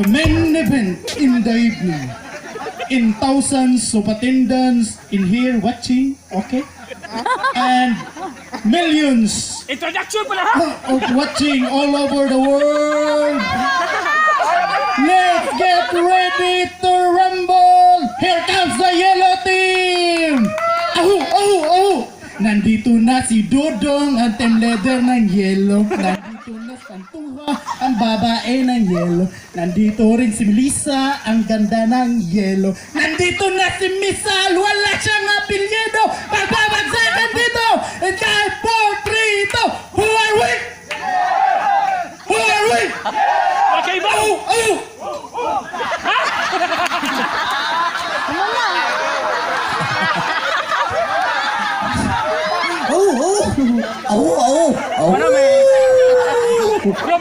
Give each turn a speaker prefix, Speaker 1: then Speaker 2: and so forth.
Speaker 1: the main event in the evening. In thousands of attendants in here watching, okay? And millions
Speaker 2: Introduction pala ha?
Speaker 1: of watching all over the world. Let's get ready to rumble! Here comes the yellow team! Oh, oh, oh! Nandito na si Dodong, ang team leader ng yellow. Nandito na Santuha, ang babae ng yellow. Nandito rin si Melissa, ang ganda ng yellow. Nandito na si Misal, wala siyang apelyido. Pagbabagsakan dito! And 5, 4, 3, 2, who are we? Who are we?
Speaker 2: Okay ba?
Speaker 1: Oh, oh! Oh, oh! Oh, oh! Oh!
Speaker 2: Ano may... Bro,